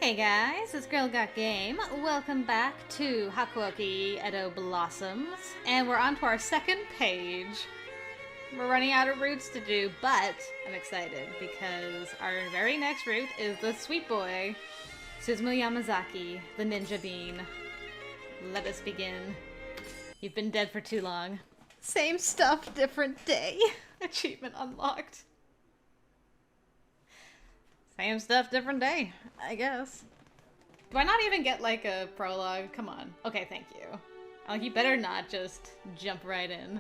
Hey guys, it's Girl Got Game. Welcome back to Hakuoki Edo Blossoms, and we're on to our second page. We're running out of routes to do, but I'm excited because our very next route is the sweet boy, SUSUMU Yamazaki, the ninja bean. Let us begin. You've been dead for too long. Same stuff, different day. Achievement unlocked. Same stuff, different day, I guess. Do I not even get, like, a prologue? Come on. Okay, thank you. Like, you better not just jump right in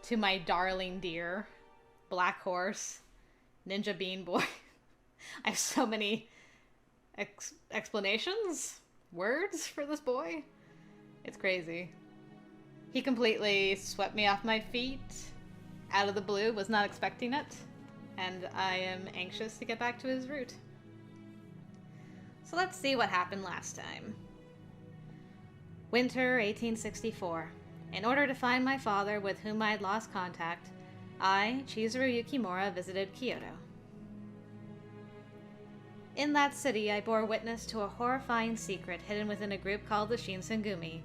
to my darling dear, Black Horse, Ninja Bean Boy. I have so many explanations, words for this boy. It's crazy. He completely swept me off my feet, out of the blue, was not expecting it. And I am anxious to get back to his route. So let's see what happened last time. Winter 1864. In order to find my father with whom I had lost contact, I, Chizuru Yukimura, visited Kyoto. In that city, I bore witness to a horrifying secret hidden within a group called the Shinsengumi,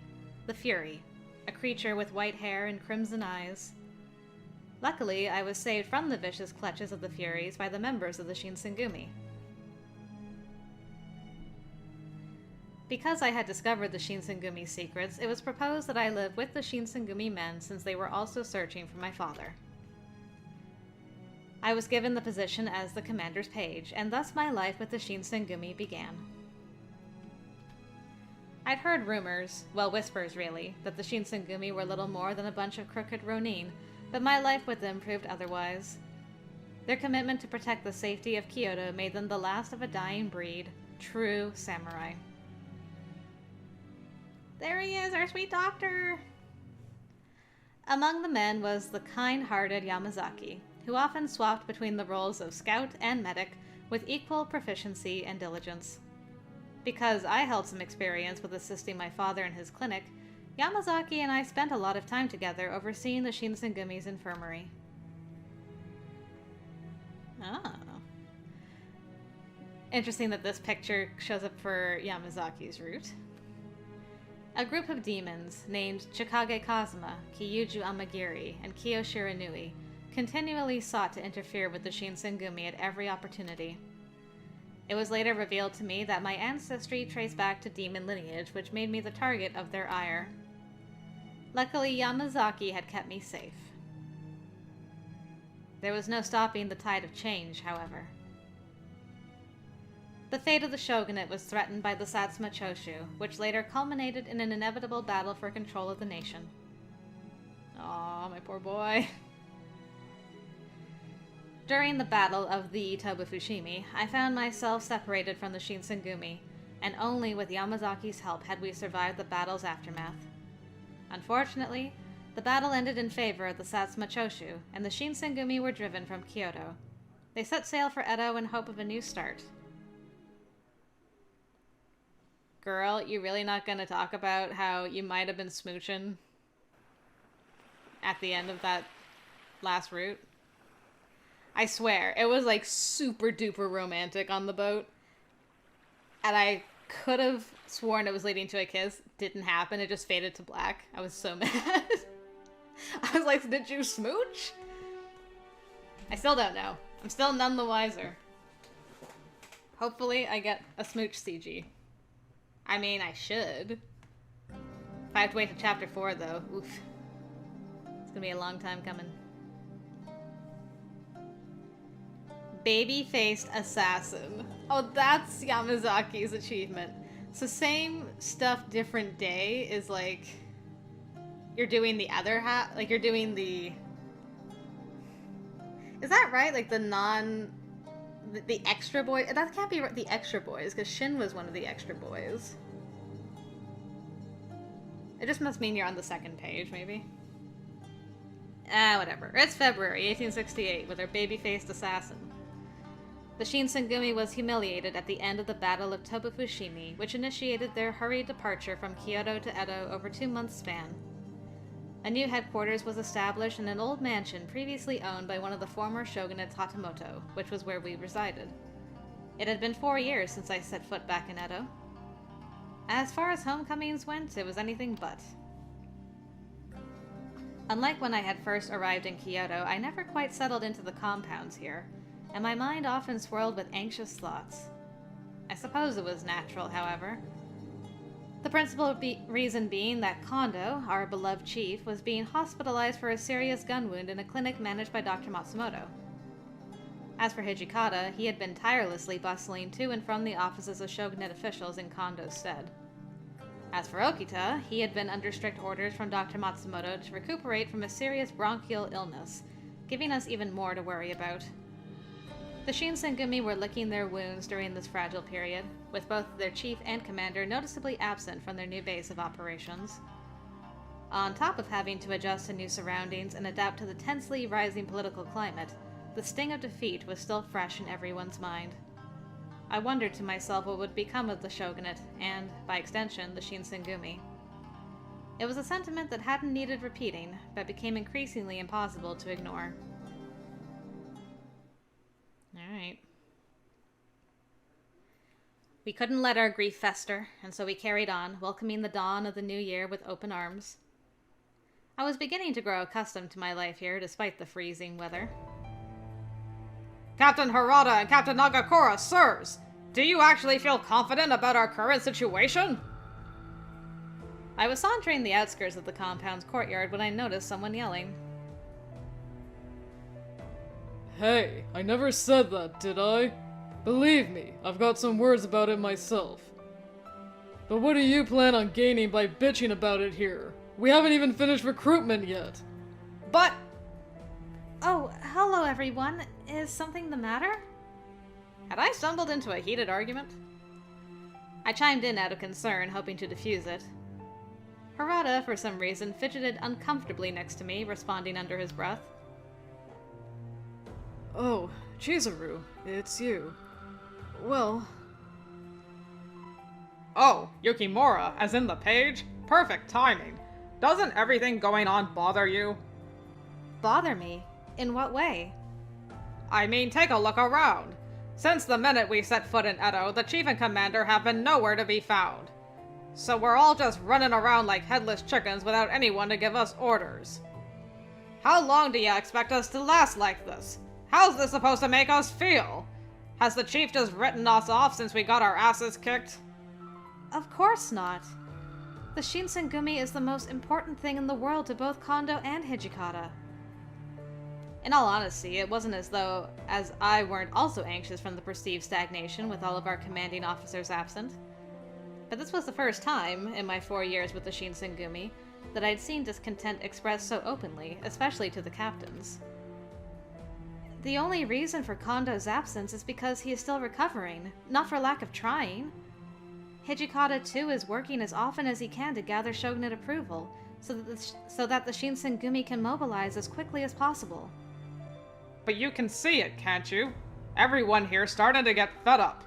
the Fury, a creature with white hair and crimson eyes. Luckily, I was saved from the vicious clutches of the Furies by the members of the Shinsengumi. Because I had discovered the Shinsengumi secrets, it was proposed that I live with the Shinsengumi men since they were also searching for my father. I was given the position as the commander's page, and thus my life with the Shinsengumi began. I'd heard rumors, well, whispers really, that the Shinsengumi were little more than a bunch of crooked ronin, but my life with them proved otherwise. Their commitment to protect the safety of Kyoto made them the last of a dying breed, true samurai. There he is, our sweet doctor! Among the men was the kind-hearted Yamazaki, who often swapped between the roles of scout and medic with equal proficiency and diligence. Because I held some experience with assisting my father in his clinic, Yamazaki and I spent a lot of time together overseeing the Shinsengumi's infirmary. Oh. Interesting that this picture shows up for Yamazaki's route. A group of demons named Chikage Kazuma, Kyuju Amagiri, and Kyo Shiranui continually sought to interfere with the Shinsengumi at every opportunity. It was later revealed to me that my ancestry traced back to demon lineage, which made me the target of their ire. Luckily, Yamazaki had kept me safe. There was no stopping the tide of change, however. The fate of the shogunate was threatened by the Satsuma Choshu, which later culminated in an inevitable battle for control of the nation. Aw, my poor boy. During the Battle of the Toba-Fushimi, I found myself separated from the Shinsengumi, and only with Yamazaki's help had we survived the battle's aftermath. Unfortunately, the battle ended in favor of the Satsuma Choshu, and the Shinsengumi were driven from Kyoto. They set sail for Edo in hope of a new start. Girl, you really not gonna talk about how you might have been smooching at the end of that last route? I swear, it was like super duper romantic on the boat. And I could have sworn it was leading to a kiss. Didn't happen, it just faded to black. I was so mad. I was like, did you smooch? I still don't know. I'm still none the wiser. Hopefully I get a smooch CG. I mean, I should. If I have to wait to chapter 4 though, oof. It's gonna be a long time coming. Baby-faced assassin. Oh, that's Yamazaki's achievement. So same stuff, different day is like you're doing the other half, like you're doing the... Is that right? Like the extra boy? That can't be the extra boys, because Shin was one of the extra boys. It just must mean you're on the second page, maybe. Whatever. It's February 1868 with our baby-faced assassin. The Shinsengumi was humiliated at the end of the Battle of Toba-Fushimi, which initiated their hurried departure from Kyoto to Edo over 2 months' span. A new headquarters was established in an old mansion previously owned by one of the former shogunate's Hatamoto, which was where we resided. It had been 4 years since I set foot back in Edo. As far as homecomings went, it was anything but. Unlike when I had first arrived in Kyoto, I never quite settled into the compounds here, and my mind often swirled with anxious thoughts. I suppose it was natural, however. The principal reason being that Kondo, our beloved chief, was being hospitalized for a serious gun wound in a clinic managed by Dr. Matsumoto. As for Hijikata, he had been tirelessly bustling to and from the offices of shogunate officials in Kondo's stead. As for Okita, he had been under strict orders from Dr. Matsumoto to recuperate from a serious bronchial illness, giving us even more to worry about. The Shinsengumi were licking their wounds during this fragile period, with both their chief and commander noticeably absent from their new base of operations. On top of having to adjust to new surroundings and adapt to the tensely rising political climate, the sting of defeat was still fresh in everyone's mind. I wondered to myself what would become of the shogunate, and, by extension, the Shinsengumi. It was a sentiment that hadn't needed repeating, but became increasingly impossible to ignore. Alright. We couldn't let our grief fester, and so we carried on, welcoming the dawn of the new year with open arms. I was beginning to grow accustomed to my life here, despite the freezing weather. Captain Harada and Captain Nagakura, sirs! Do you actually feel confident about our current situation? I was sauntering the outskirts of the compound's courtyard when I noticed someone yelling. Hey, I never said that, did I? Believe me, I've got some words about it myself. But what do you plan on gaining by bitching about it here? We haven't even finished recruitment yet. But... Oh, hello everyone. Is something the matter? Had I stumbled into a heated argument? I chimed in out of concern, hoping to diffuse it. Harada, for some reason, fidgeted uncomfortably next to me, responding under his breath. Oh, Chizuru, it's you. Well... Oh, Yukimura, as in the page? Perfect timing. Doesn't everything going on bother you? Bother me? In what way? I mean, take a look around. Since the minute we set foot in Edo, the chief and commander have been nowhere to be found. So we're all just running around like headless chickens without anyone to give us orders. How long do you expect us to last like this? How's this supposed to make us feel? Has the chief just written us off since we got our asses kicked? Of course not. The Shinsengumi is the most important thing in the world to both Kondo and Hijikata. In all honesty, it wasn't as though I weren't also anxious from the perceived stagnation with all of our commanding officers absent. But this was the first time, in my 4 years with the Shinsengumi, that I'd seen discontent expressed so openly, especially to the captains. The only reason for Kondo's absence is because he is still recovering, not for lack of trying. Hijikata, too, is working as often as he can to gather shogunate approval, so that the Shinsengumi can mobilize as quickly as possible. But you can see it, can't you? Everyone here's starting to get fed up.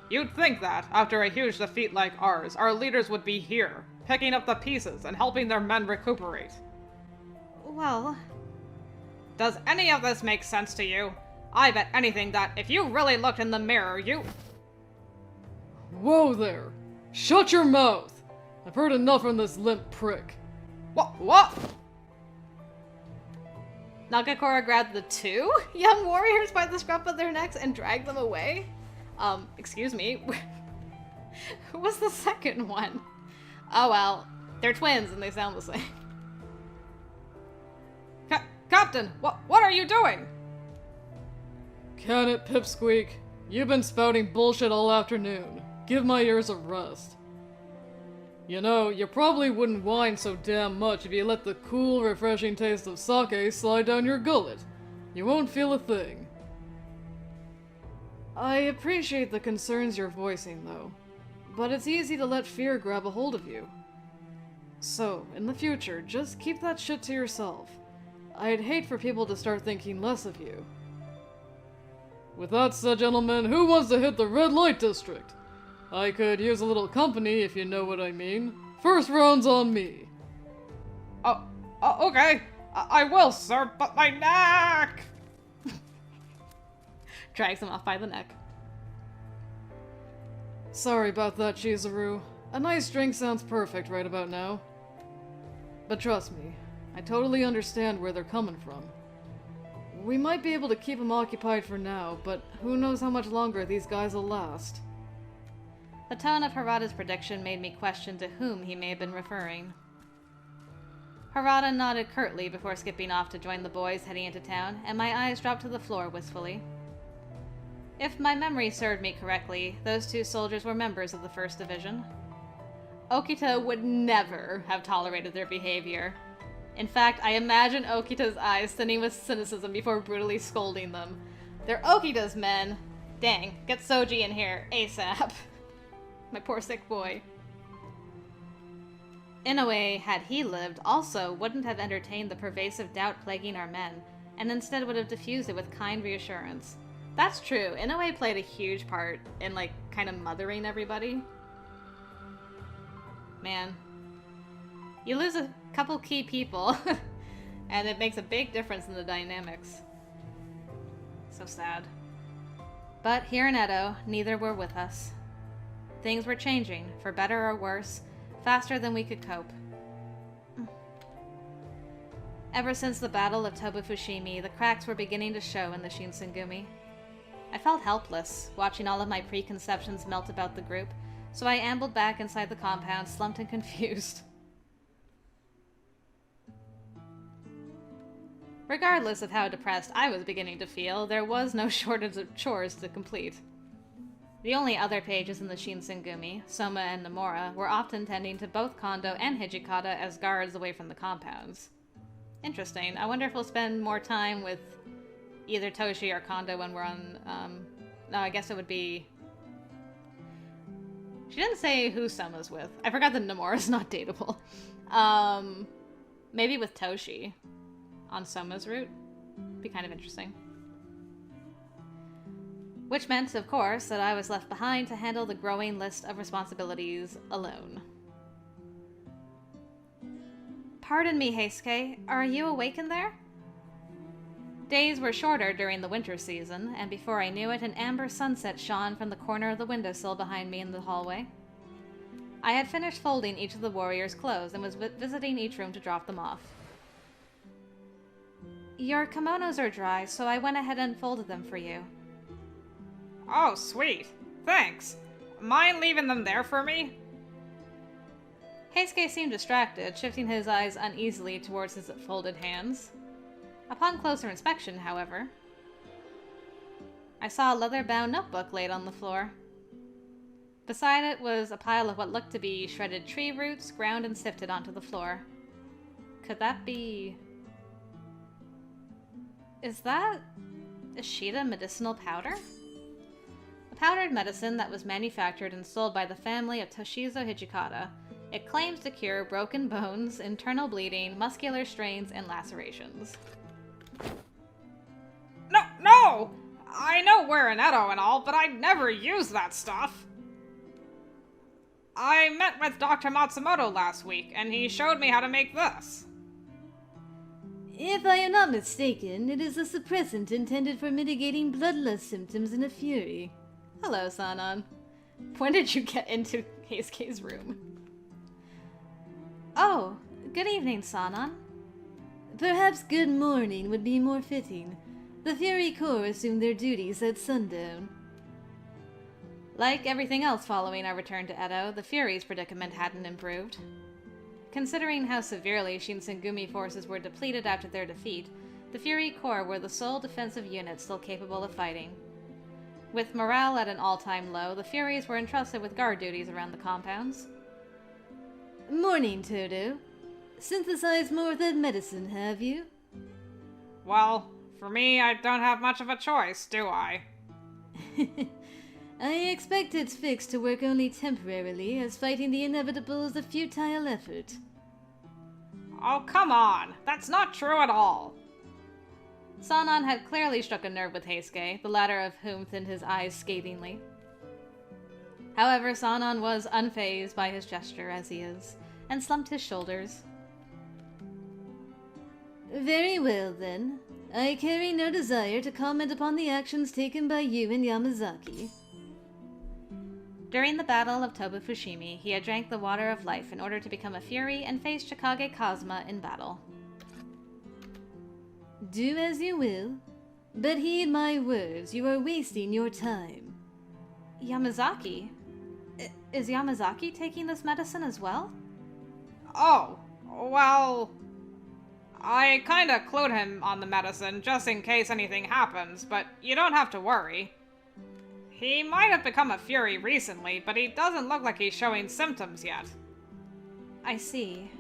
You'd think that, after a huge defeat like ours, our leaders would be here, picking up the pieces and helping their men recuperate. Well... Does any of this make sense to you? I bet anything that if you really looked in the mirror, you... Whoa there! Shut your mouth! I've heard enough from this limp prick. What? Nagakura grabbed the 2 young warriors by the scruff of their necks and dragged them away? Excuse me. Who was the second one? Oh well, they're twins and they sound the same. Captain, what are you doing? Can it, Pipsqueak? You've been spouting bullshit all afternoon. Give my ears a rest. You know, you probably wouldn't whine so damn much if you let the cool, refreshing taste of sake slide down your gullet. You won't feel a thing. I appreciate the concerns you're voicing, though. But it's easy to let fear grab a hold of you. So, in the future, just keep that shit to yourself. I'd hate for people to start thinking less of you. With that said, gentlemen, who wants to hit the red light district? I could use a little company, if you know what I mean. First round's on me. Okay. I will, sir, but my neck! Drags him off by the neck. Sorry about that, Chizuru. A nice drink sounds perfect right about now. But trust me, I totally understand where they're coming from. We might be able to keep them occupied for now, but who knows how much longer these guys will last. The tone of Harada's prediction made me question to whom he may have been referring. Harada nodded curtly before skipping off to join the boys heading into town, and my eyes dropped to the floor wistfully. If my memory served me correctly, those two soldiers were members of the 1st Division. Okita would never have tolerated their behavior. In fact, I imagine Okita's eyes thinning with cynicism before brutally scolding them. They're Okita's men! Dang, get Soji in here, ASAP. My poor sick boy. Inoue, had he lived, also wouldn't have entertained the pervasive doubt plaguing our men, and instead would have diffused it with kind reassurance. That's true, Inoue played a huge part in, like, kind of mothering everybody. Man. You lose a couple key people, and it makes a big difference in the dynamics. So sad. But here in Edo, neither were with us. Things were changing, for better or worse, faster than we could cope. Ever since the Battle of Tobufushimi, the cracks were beginning to show in the Shinsengumi. I felt helpless, watching all of my preconceptions melt about the group, so I ambled back inside the compound, slumped and confused. Regardless of how depressed I was beginning to feel, there was no shortage of chores to complete. The only other pages in the Shinsengumi, Soma and Nomura, were often tending to both Kondo and Hijikata as guards away from the compounds. Interesting. I wonder if we'll spend more time with either Toshi or Kondo when we're on, no, I guess it would be... She didn't say who Soma's with. I forgot that Nomura's not dateable. Maybe with Toshi on Soma's route. Be kind of interesting. Which meant, of course, that I was left behind to handle the growing list of responsibilities alone. Pardon me, Heisuke. Are you awake in there? Days were shorter during the winter season, and before I knew it, an amber sunset shone from the corner of the windowsill behind me in the hallway. I had finished folding each of the warriors' clothes and was visiting each room to drop them off. Your kimonos are dry, so I went ahead and folded them for you. Oh, sweet. Thanks. Mind leaving them there for me? Heisuke seemed distracted, shifting his eyes uneasily towards his folded hands. Upon closer inspection, however, I saw a leather-bound notebook laid on the floor. Beside it was a pile of what looked to be shredded tree roots, ground and sifted onto the floor. Could that be... Is that Ishida medicinal powder? A powdered medicine that was manufactured and sold by the family of Toshizo Hijikata. It claims to cure broken bones, internal bleeding, muscular strains, and lacerations. No! I know we're in Edo and all, but I'd never use that stuff. I met with Dr. Matsumoto last week, and he showed me how to make this. If I am not mistaken, it is a suppressant intended for mitigating bloodlust symptoms in a fury. Hello, Sanan. When did you get into Heisuke's room? Oh, good evening, Sanan. Perhaps good morning would be more fitting. The Fury Corps assumed their duties at sundown. Like everything else following our return to Edo, the Fury's predicament hadn't improved. Considering how severely Shinsengumi forces were depleted after their defeat, the Fury Corps were the sole defensive unit still capable of fighting. With morale at an all-time low, the Furies were entrusted with guard duties around the compounds. Morning, Toto. Synthesized more of that medicine, have you? Well, for me, I don't have much of a choice, do I? I expect its fix to work only temporarily, as fighting the inevitable is a futile effort. Oh, come on! That's not true at all! Sanan had clearly struck a nerve with Heisuke, the latter of whom thinned his eyes scathingly. However, Sanan was unfazed by his gesture, as he is, and slumped his shoulders. Very well, then. I carry no desire to comment upon the actions taken by you and Yamazaki. During the Battle of Tobufushimi, he had drank the Water of Life in order to become a Fury and face Chikage Kazuma in battle. Do as you will, but heed my words. You are wasting your time. Yamazaki? Is Yamazaki taking this medicine as well? Oh, well... I kinda clued him on the medicine just in case anything happens, but you don't have to worry. He might have become a Fury recently, but he doesn't look like he's showing symptoms yet. I see.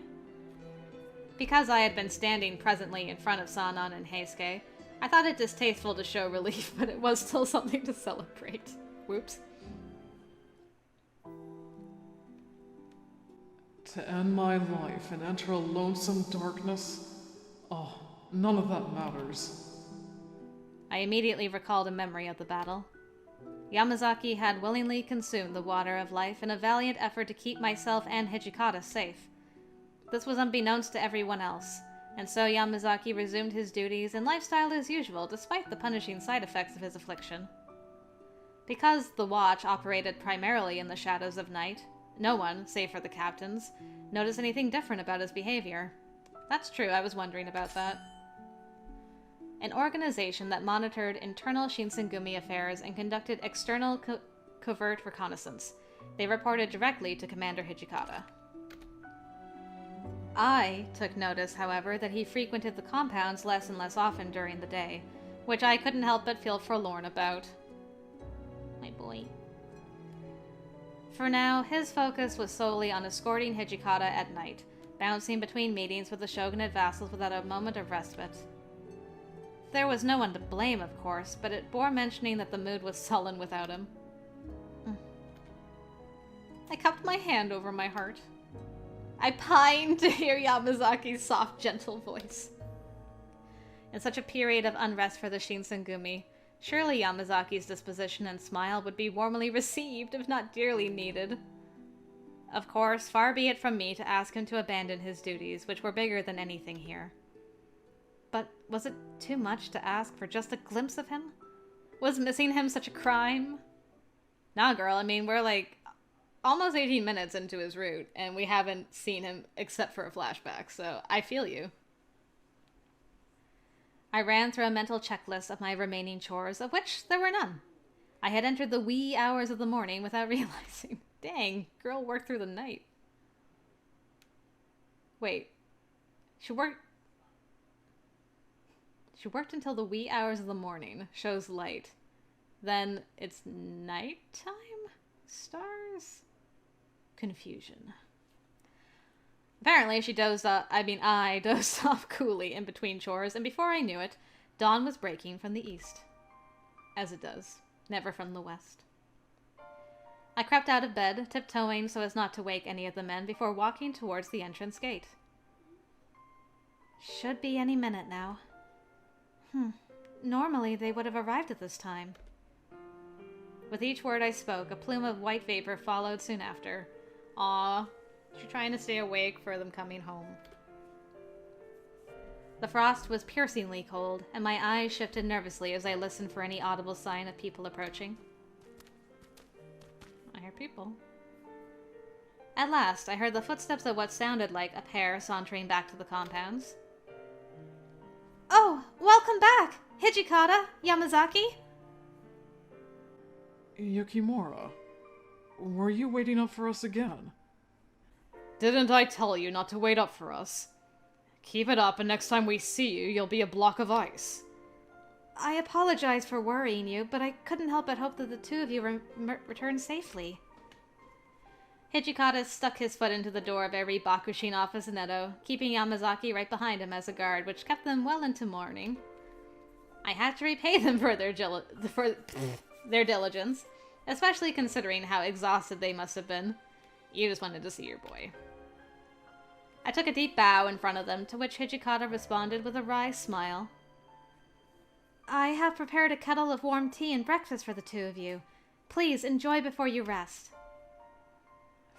Because I had been standing presently in front of Sanan and Heisuke, I thought it distasteful to show relief, but it was still something to celebrate. Whoops. To end my life and enter a lonesome darkness? Oh, none of that matters. I immediately recalled a memory of the battle. Yamazaki had willingly consumed the Water of Life in a valiant effort to keep myself and Hijikata safe. This was unbeknownst to everyone else, and so Yamazaki resumed his duties and lifestyle as usual despite the punishing side effects of his affliction. Because the watch operated primarily in the shadows of night, no one, save for the captains, noticed anything different about his behavior. That's true, I was wondering about that. An organization that monitored internal Shinsengumi affairs and conducted external covert reconnaissance. They reported directly to Commander Hijikata. I took notice, however, that he frequented the compounds less and less often during the day, which I couldn't help but feel forlorn about. My boy. For now, his focus was solely on escorting Hijikata at night, bouncing between meetings with the shogunate vassals without a moment of respite. There was no one to blame, of course, but it bore mentioning that the mood was sullen without him. I cupped my hand over my heart. I pined to hear Yamazaki's soft, gentle voice. In such a period of unrest for the Shinsengumi, surely Yamazaki's disposition and smile would be warmly received, if not dearly needed. Of course, far be it from me to ask him to abandon his duties, which were bigger than anything here. But was it too much to ask for just a glimpse of him? Was missing him such a crime? Nah, girl, I mean, we're like almost 18 minutes into his route, and we haven't seen him except for a flashback, so I feel you. I ran through a mental checklist of my remaining chores, of which there were none. I had entered the wee hours of the morning without realizing. Dang, girl worked through the night. Wait. She worked until the wee hours of the morning. Shows light. Then it's nighttime? Stars? Confusion. Apparently I dozed off coolly in between chores, and before I knew it, dawn was breaking from the east. As it does, never from the west. I crept out of bed, tiptoeing so as not to wake any of the men before walking towards the entrance gate. Should be any minute now. Normally they would have arrived at this time. With each word I spoke, a plume of white vapor followed soon after. Aw, she's trying to stay awake for them coming home. The frost was piercingly cold, and my eyes shifted nervously as I listened for any audible sign of people approaching. I hear people. At last, I heard the footsteps of what sounded like a pair sauntering back to the compounds. Oh, welcome back! Hijikata, Yamazaki? Yukimura, were you waiting up for us again? Didn't I tell you not to wait up for us? Keep it up, and next time we see you, you'll be a block of ice. I apologize for worrying you, but I couldn't help but hope that the two of you return safely. Hijikata stuck his foot into the door of every Bakushin office in Edo, keeping Yamazaki right behind him as a guard, which kept them well into morning. I had to repay them for their diligence, especially considering how exhausted they must have been. You just wanted to see your boy. I took a deep bow in front of them, to which Hijikata responded with a wry smile. I have prepared a kettle of warm tea and breakfast for the two of you. Please enjoy before you rest.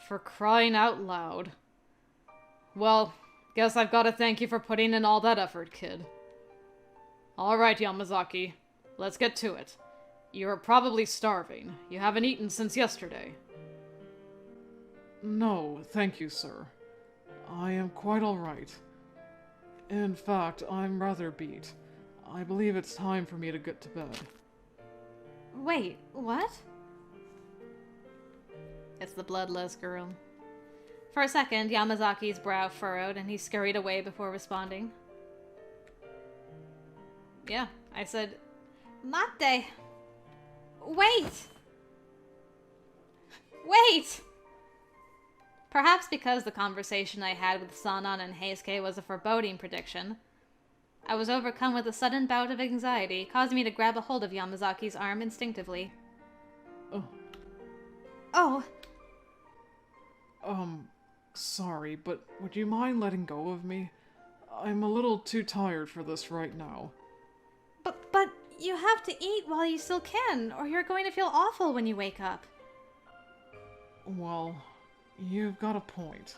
For crying out loud. Well, guess I've got to thank you for putting in all that effort, kid. Alright, Yamazaki, let's get to it. You're probably starving. You haven't eaten since yesterday. No, thank you, sir. I am quite alright. In fact, I'm rather beat. I believe it's time for me to get to bed. Wait, what? It's the bloodless girl. For a second, Yamazaki's brow furrowed and he scurried away before responding. Yeah, I said, Mate! Wait! Wait! Perhaps because the conversation I had with Sanan and Heisuke was a foreboding prediction, I was overcome with a sudden bout of anxiety, causing me to grab a hold of Yamazaki's arm instinctively. Oh. Oh! Sorry, but would you mind letting go of me? I'm a little too tired for this right now. But you have to eat while you still can, or you're going to feel awful when you wake up. Well, you've got a point.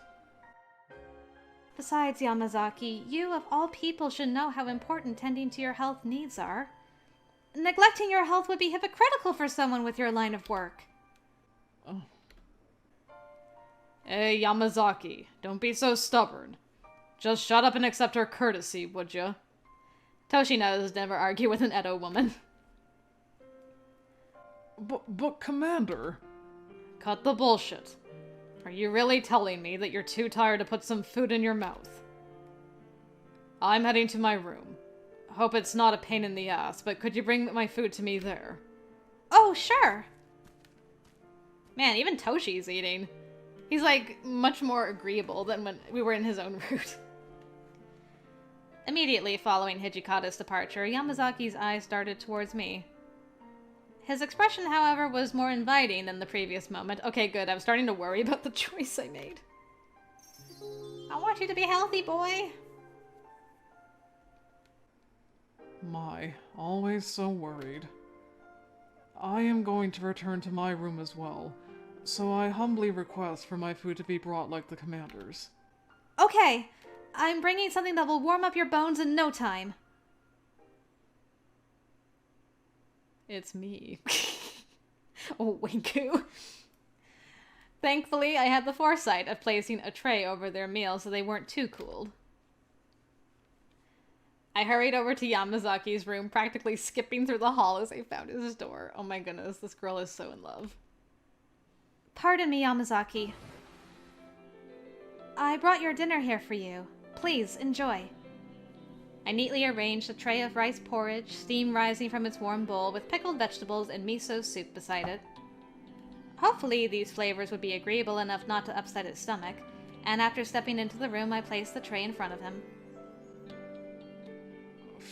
Besides, Yamazaki, you of all people should know how important tending to your health needs are. Neglecting your health would be hypocritical for someone with your line of work. Oh. Hey, Yamazaki, don't be so stubborn. Just shut up and accept her courtesy, would ya? Toshino's never argue with an Edo woman. But Commander... Cut the bullshit. Are you really telling me that you're too tired to put some food in your mouth? I'm heading to my room. Hope it's not a pain in the ass, but could you bring my food to me there? Oh, sure! Man, even Toshi's eating. He's, like, much more agreeable than when we were in his own route. Immediately following Hijikata's departure, Yamazaki's eyes darted towards me. His expression, however, was more inviting than the previous moment. Okay, good. I was starting to worry about the choice I made. I want you to be healthy, boy. My, always so worried. I am going to return to my room as well, so I humbly request for my food to be brought like the commander's. Okay, I'm bringing something that will warm up your bones in no time. It's me. Oh, Winku. Thankfully, I had the foresight of placing a tray over their meal so they weren't too cooled. I hurried over to Yamazaki's room, practically skipping through the hall as I found his door. Oh my goodness, this girl is so in love. Pardon me, Yamazaki. I brought your dinner here for you. Please, enjoy. I neatly arranged a tray of rice porridge, steam rising from its warm bowl, with pickled vegetables and miso soup beside it. Hopefully, these flavors would be agreeable enough not to upset his stomach, and after stepping into the room, I placed the tray in front of him.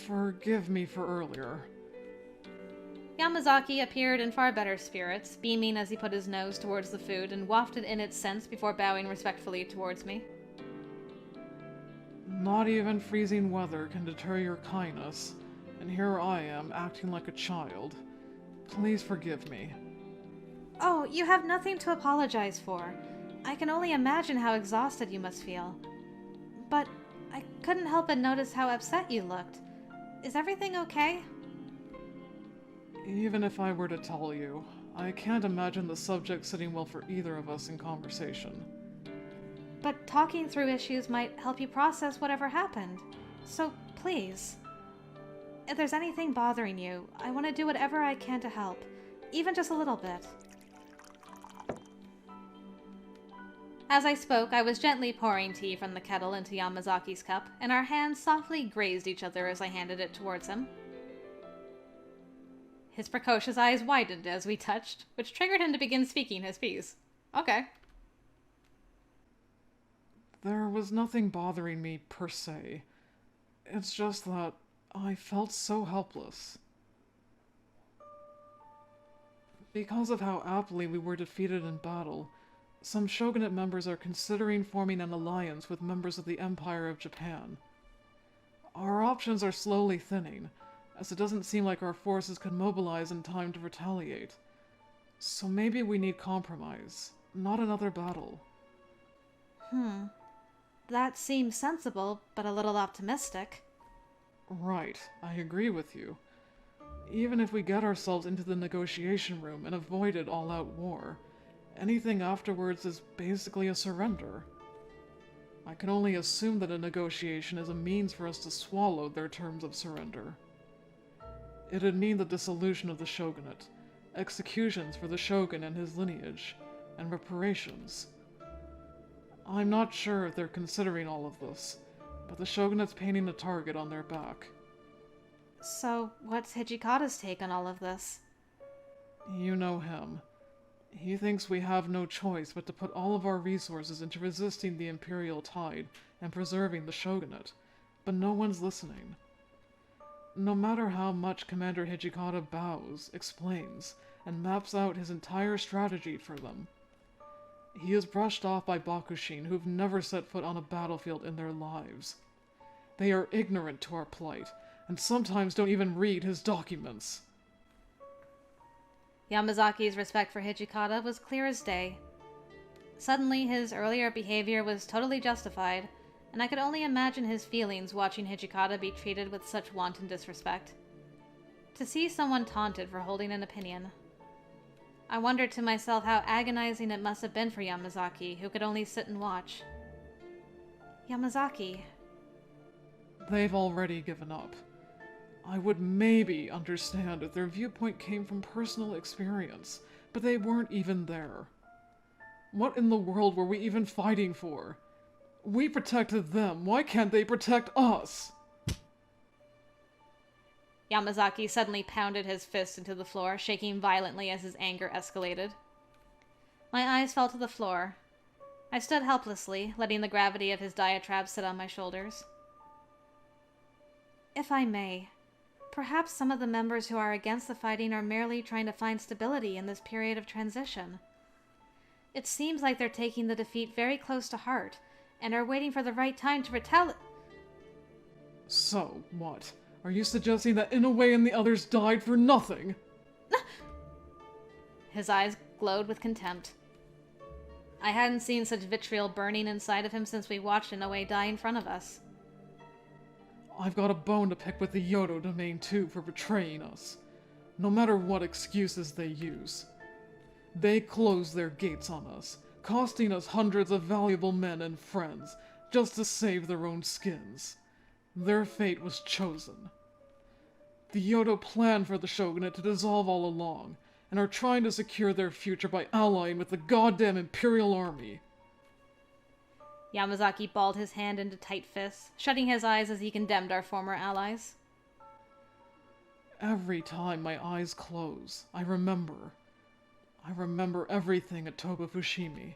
Forgive me for earlier. Yamazaki appeared in far better spirits, beaming as he put his nose towards the food and wafted in its scents before bowing respectfully towards me. Not even freezing weather can deter your kindness, and here I am acting like a child. Please forgive me. Oh, you have nothing to apologize for. I can only imagine how exhausted you must feel. But I couldn't help but notice how upset you looked. Is everything okay? Even if I were to tell you, I can't imagine the subject sitting well for either of us in conversation. But talking through issues might help you process whatever happened. So please, if there's anything bothering you, I want to do whatever I can to help, even just a little bit. As I spoke, I was gently pouring tea from the kettle into Yamazaki's cup, and our hands softly grazed each other as I handed it towards him. His precocious eyes widened as we touched, which triggered him to begin speaking his piece. Okay. There was nothing bothering me, per se. It's just that I felt so helpless. Because of how aptly we were defeated in battle, some shogunate members are considering forming an alliance with members of the Empire of Japan. Our options are slowly thinning, as it doesn't seem like our forces can mobilize in time to retaliate. So maybe we need compromise, not another battle. That seems sensible, but a little optimistic. Right, I agree with you. Even if we get ourselves into the negotiation room and avoided all-out war, Anything afterwards is basically a surrender. I can only assume that a negotiation is a means for us to swallow their terms of surrender. It'd mean the dissolution of the shogunate, executions for the shogun and his lineage, and reparations. I'm not sure if they're considering all of this, but the shogunate's painting a target on their back. So, what's Hijikata's take on all of this? You know him. He thinks we have no choice but to put all of our resources into resisting the imperial tide and preserving the shogunate, but no one's listening. No matter how much Commander Hijikata bows, explains, and maps out his entire strategy for them, he is brushed off by Bakushin who've never set foot on a battlefield in their lives. They are ignorant to our plight, and sometimes don't even read his documents. Yamazaki's respect for Hijikata was clear as day. Suddenly, his earlier behavior was totally justified, and I could only imagine his feelings watching Hijikata be treated with such wanton disrespect. To see someone taunted for holding an opinion. I wondered to myself how agonizing it must have been for Yamazaki, who could only sit and watch. Yamazaki. They've already given up. I would maybe understand if their viewpoint came from personal experience, but they weren't even there. What in the world were we even fighting for? We protected them, why can't they protect us? Yamazaki suddenly pounded his fist into the floor, shaking violently as his anger escalated. My eyes fell to the floor. I stood helplessly, letting the gravity of his diatribe sit on my shoulders. If I may, perhaps some of the members who are against the fighting are merely trying to find stability in this period of transition. It seems like they're taking the defeat very close to heart, and are waiting for the right time to retaliate. So, what? Are you suggesting that Inoue and the others died for nothing? His eyes glowed with contempt. I hadn't seen such vitriol burning inside of him since we watched Inoue die in front of us. I've got a bone to pick with the Kyoto domain too for betraying us, no matter what excuses they use. They closed their gates on us, costing us hundreds of valuable men and friends, just to save their own skins. Their fate was chosen. The Kyoto planned for the shogunate to dissolve all along, and are trying to secure their future by allying with the goddamn Imperial Army. Yamazaki balled his hand into tight fists, shutting his eyes as he condemned our former allies. Every time my eyes close, I remember. I remember everything at Toba Fushimi.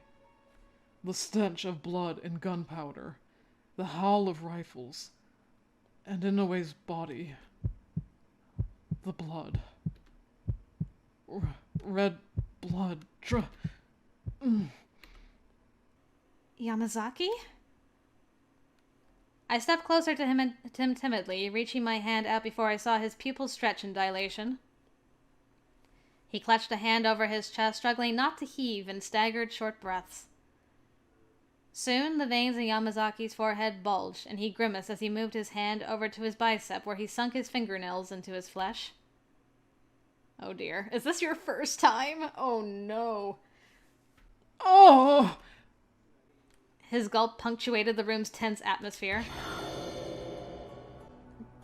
The stench of blood and gunpowder, the howl of rifles, and Inoue's body. The blood. Red blood. Yamazaki? I stepped closer to him timidly, reaching my hand out before I saw his pupils stretch in dilation. He clutched a hand over his chest, struggling not to heave, and staggered short breaths. Soon, the veins in Yamazaki's forehead bulged, and he grimaced as he moved his hand over to his bicep, where he sunk his fingernails into his flesh. Oh dear. Is this your first time? Oh no. Oh! His gulp punctuated the room's tense atmosphere.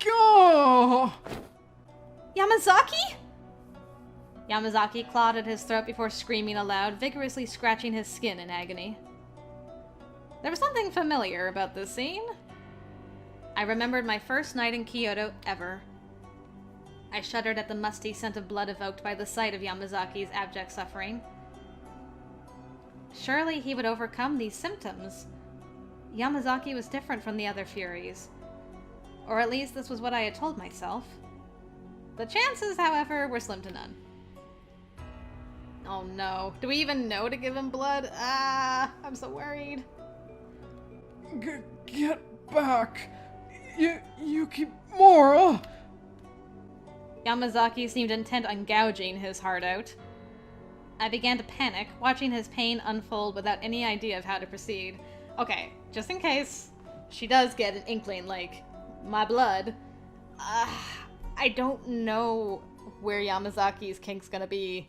Go! Yamazaki? Yamazaki clawed at his throat before screaming aloud, vigorously scratching his skin in agony. There was something familiar about this scene. I remembered my first night in Kyoto ever. I shuddered at the musty scent of blood evoked by the sight of Yamazaki's abject suffering. Surely he would overcome these symptoms. Yamazaki was different from the other Furies. Or at least this was what I had told myself. The chances, however, were slim to none. Oh no. Do we even know to give him blood? I'm so worried. Get back! You keep more! Yamazaki seemed intent on gouging his heart out. I began to panic, watching his pain unfold without any idea of how to proceed. Okay, just in case she does get an inkling, like, my blood. I don't know where Yamazaki's kink's gonna be.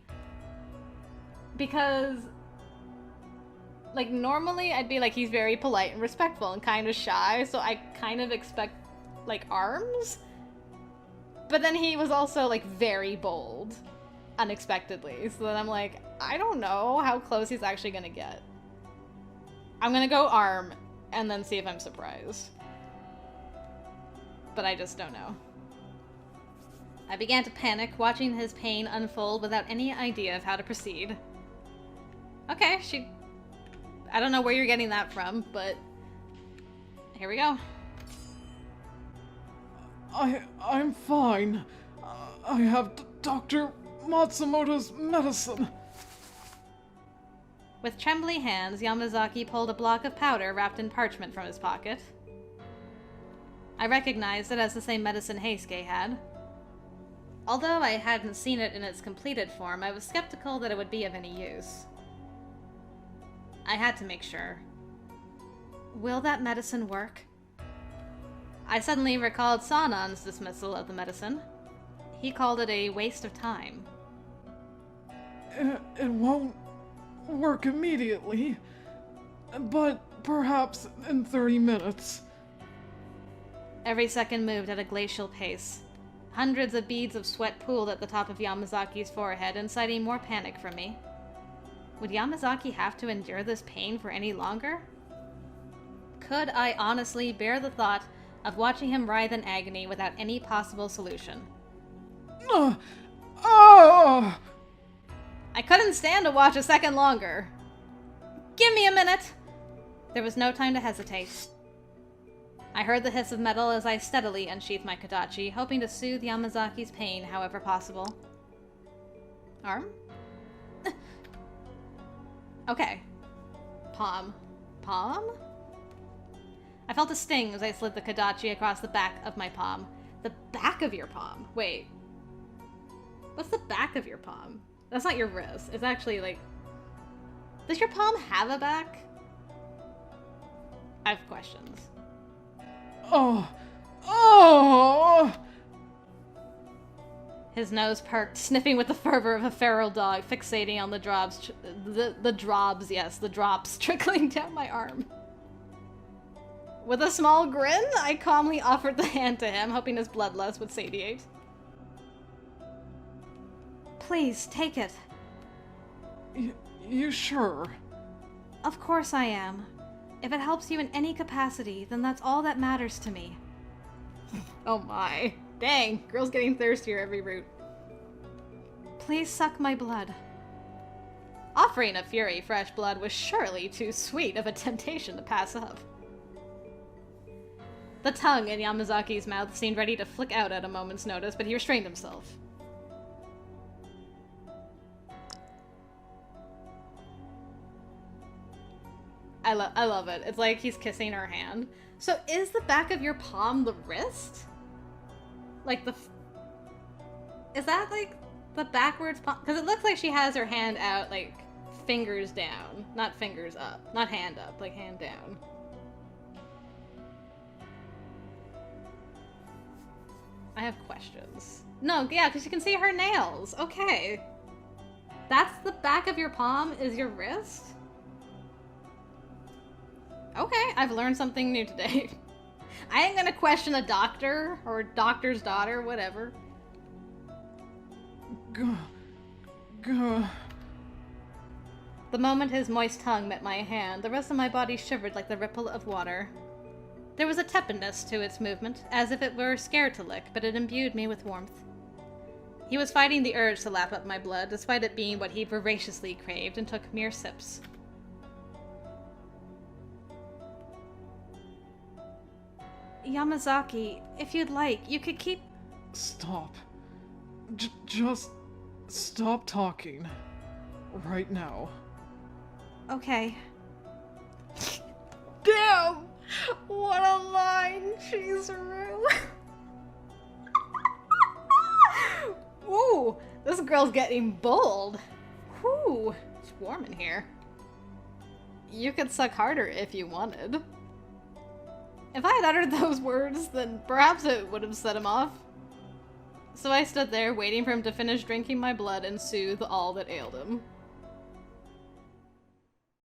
Because like, normally I'd be like, he's very polite and respectful and kind of shy, so I kind of expect, like, arms. But then he was also, like, very bold, unexpectedly. So then I'm like, I don't know how close he's actually gonna get. I'm gonna go arm, and then see if I'm surprised. But I just don't know. I began to panic, watching his pain unfold without any idea of how to proceed. Okay, I don't know where you're getting that from, but here we go. I'm fine. I have Dr. Matsumoto's medicine. With trembly hands, Yamazaki pulled a block of powder wrapped in parchment from his pocket. I recognized it as the same medicine Heisuke had. Although I hadn't seen it in its completed form, I was skeptical that it would be of any use. I had to make sure. Will that medicine work? I suddenly recalled Sanon's dismissal of the medicine. He called it a waste of time. It won't work immediately, but perhaps in 30 minutes. Every second moved at a glacial pace. Hundreds of beads of sweat pooled at the top of Yamazaki's forehead, inciting more panic from me. Would Yamazaki have to endure this pain for any longer? Could I honestly bear the thought of watching him writhe in agony without any possible solution? I couldn't stand to watch a second longer. Give me a minute! There was no time to hesitate. I heard the hiss of metal as I steadily unsheathed my kodachi, hoping to soothe Yamazaki's pain however possible. Arm? Okay. Palm. Palm? I felt a sting as I slid the kodachi across the back of my palm. The back of your palm? Wait. What's the back of your palm? That's not your wrist. It's actually like... Does your palm have a back? I have questions. Oh! His nose perked, sniffing with the fervor of a feral dog, fixating on the drops, the drops trickling down my arm. With a small grin, I calmly offered the hand to him, hoping his bloodlust would satiate. Please, take it. You sure? Of course I am. If it helps you in any capacity, then that's all that matters to me. Oh my. Dang, girl's getting thirstier every route. Please suck my blood. Offering a Fury fresh blood was surely too sweet of a temptation to pass up. The tongue in Yamazaki's mouth seemed ready to flick out at a moment's notice, but he restrained himself. I love it. It's like he's kissing her hand. So is the back of your palm the wrist? Like is that like the backwards palm? Because it looks like she has her hand out, like fingers down. Not fingers up. Not hand up, like hand down. I have questions. No, yeah, because you can see her nails. Okay. That's the back of your palm is your wrist? Okay, I've learned something new today. I ain't gonna question a doctor or a doctor's daughter, whatever. Gah. The moment his moist tongue met my hand, the rest of my body shivered like the ripple of water. There was a tepidness to its movement, as if it were scared to lick, but it imbued me with warmth. He was fighting the urge to lap up my blood, despite it being what he voraciously craved, and took mere sips. Yamazaki, if you'd like, you could keep... Stop. Just stop talking. Right now. Okay. Damn! What a line, Chizuru! Ooh, this girl's getting bold. Whew, it's warm in here. You could suck harder if you wanted. If I had uttered those words, then perhaps it would have set him off. So I stood there, waiting for him to finish drinking my blood and soothe all that ailed him.